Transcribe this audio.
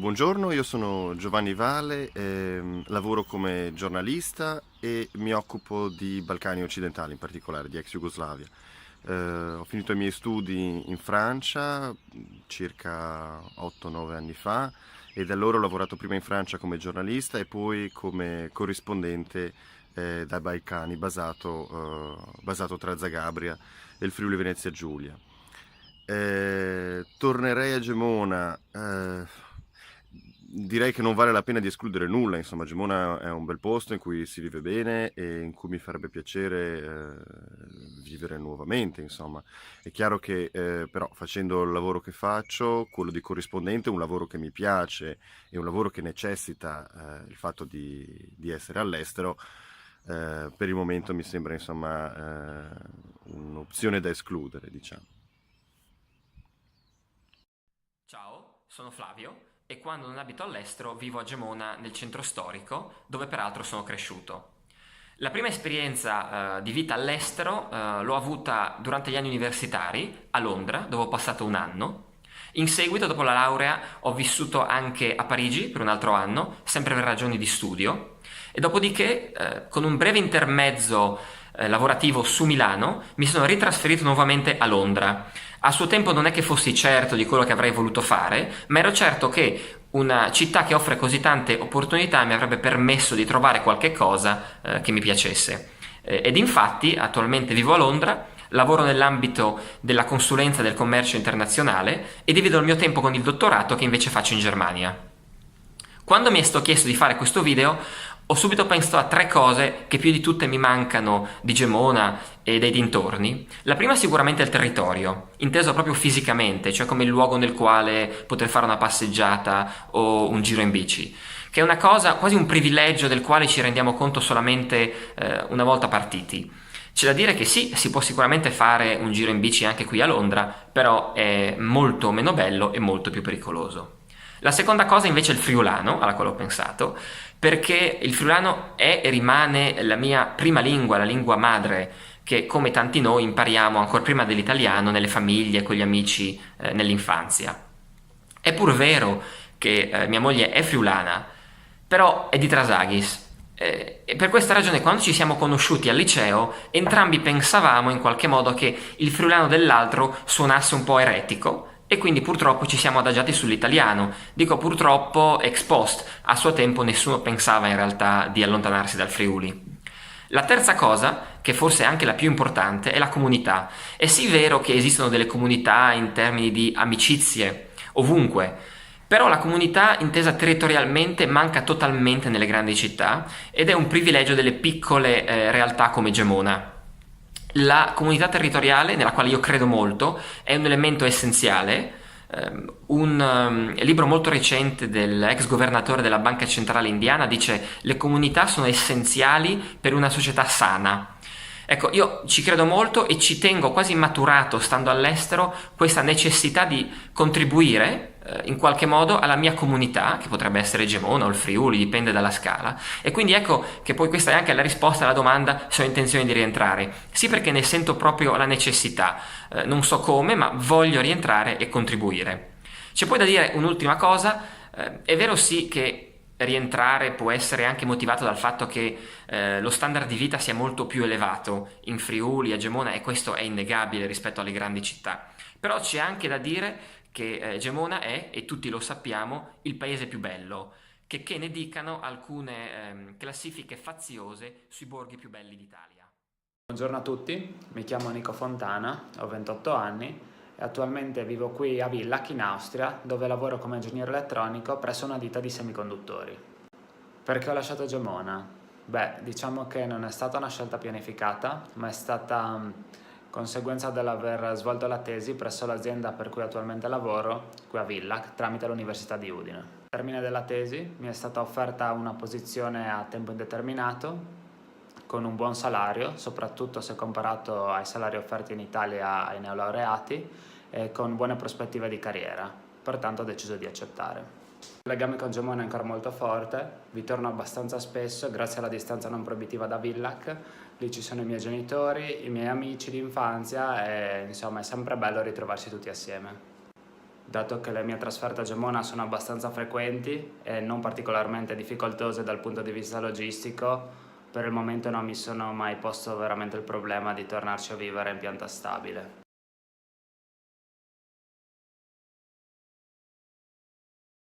Buongiorno, io sono Giovanni Vale, lavoro come giornalista e mi occupo di Balcani occidentali, in particolare di ex Jugoslavia. Ho finito i miei studi in Francia circa 8-9 anni fa e da allora ho lavorato prima in Francia come giornalista e poi come corrispondente dai Balcani, basato tra Zagabria e il Friuli Venezia Giulia. Tornerei a Gemona. Direi che non vale la pena di escludere nulla, insomma, Gemona è un bel posto in cui si vive bene e in cui mi farebbe piacere vivere nuovamente, insomma. È chiaro che però facendo il lavoro che faccio, quello di corrispondente, un lavoro che mi piace e un lavoro che necessita il fatto di essere all'estero, per il momento mi sembra insomma un'opzione da escludere, diciamo. Ciao, sono Flavio e quando non abito all'estero vivo a Gemona nel centro storico, dove peraltro sono cresciuto. La prima esperienza di vita all'estero l'ho avuta durante gli anni universitari a Londra, dove ho passato un anno. In seguito, dopo la laurea, ho vissuto anche a Parigi per un altro anno, sempre per ragioni di studio, e dopodiché, con un breve intermezzo lavorativo su Milano, mi sono ritrasferito nuovamente a Londra. A suo tempo non è che fossi certo di quello che avrei voluto fare, ma ero certo che una città che offre così tante opportunità mi avrebbe permesso di trovare qualche cosa che mi piacesse. Ed infatti attualmente vivo a Londra, lavoro nell'ambito della consulenza del commercio internazionale e divido il mio tempo con il dottorato che invece faccio in Germania. Quando mi è stato chiesto di fare questo video, ho subito pensato a tre cose che più di tutte mi mancano di Gemona e dei dintorni. La prima sicuramente è il territorio, inteso proprio fisicamente, cioè come il luogo nel quale poter fare una passeggiata o un giro in bici, che è una cosa, quasi un privilegio del quale ci rendiamo conto solamente una volta partiti. C'è da dire che sì, si può sicuramente fare un giro in bici anche qui a Londra, però è molto meno bello e molto più pericoloso. La seconda cosa invece è il friulano, alla quale ho pensato, perché il friulano è e rimane la mia prima lingua, la lingua madre, che come tanti noi impariamo ancora prima dell'italiano nelle famiglie, con gli amici, nell'infanzia. È pur vero che mia moglie è friulana, però è di Trasaghis. E per questa ragione, quando ci siamo conosciuti al liceo, entrambi pensavamo in qualche modo che il friulano dell'altro suonasse un po' eretico e quindi purtroppo ci siamo adagiati sull'italiano. Dico purtroppo ex post, a suo tempo nessuno pensava in realtà di allontanarsi dal Friuli. La terza cosa, che forse è anche la più importante, è la comunità. È sì vero che esistono delle comunità in termini di amicizie ovunque, però la comunità intesa territorialmente manca totalmente nelle grandi città ed è un privilegio delle piccole realtà come Gemona. La comunità territoriale, nella quale io credo molto, è un elemento essenziale. Un libro molto recente dell'ex governatore della Banca Centrale Indiana dice: le comunità sono essenziali per una società sana. Ecco, io ci credo molto e ci tengo quasi maturato, stando all'estero, questa necessità di contribuire in qualche modo alla mia comunità, che potrebbe essere Gemona o il Friuli, dipende dalla scala. E quindi ecco che poi questa è anche la risposta alla domanda se ho intenzione di rientrare. Sì, perché ne sento proprio la necessità. Non so come, ma voglio rientrare e contribuire. C'è poi da dire un'ultima cosa. È vero sì che rientrare può essere anche motivato dal fatto che lo standard di vita sia molto più elevato in Friuli, a Gemona, e questo è innegabile rispetto alle grandi città. Però c'è anche da dire che Gemona è, e tutti lo sappiamo, il paese più bello, che ne dicano alcune classifiche faziose sui borghi più belli d'Italia. Buongiorno a tutti, mi chiamo Nico Fontana, ho 28 anni e attualmente vivo qui a Villach in Austria, dove lavoro come ingegnere elettronico presso una ditta di semiconduttori. Perché ho lasciato Gemona? Beh, diciamo che non è stata una scelta pianificata, ma è stata conseguenza dell'aver svolto la tesi presso l'azienda per cui attualmente lavoro, qui a Villach, tramite l'Università di Udine. Al termine della tesi mi è stata offerta una posizione a tempo indeterminato, con un buon salario, soprattutto se comparato ai salari offerti in Italia ai neolaureati, e con buone prospettive di carriera. Pertanto ho deciso di accettare. Il legame con Gemona è ancora molto forte, vi torno abbastanza spesso grazie alla distanza non proibitiva da Villach. Lì ci sono i miei genitori, i miei amici di infanzia e insomma è sempre bello ritrovarsi tutti assieme. Dato che le mie trasferte a Gemona sono abbastanza frequenti e non particolarmente difficoltose dal punto di vista logistico, per il momento non mi sono mai posto veramente il problema di tornarci a vivere in pianta stabile.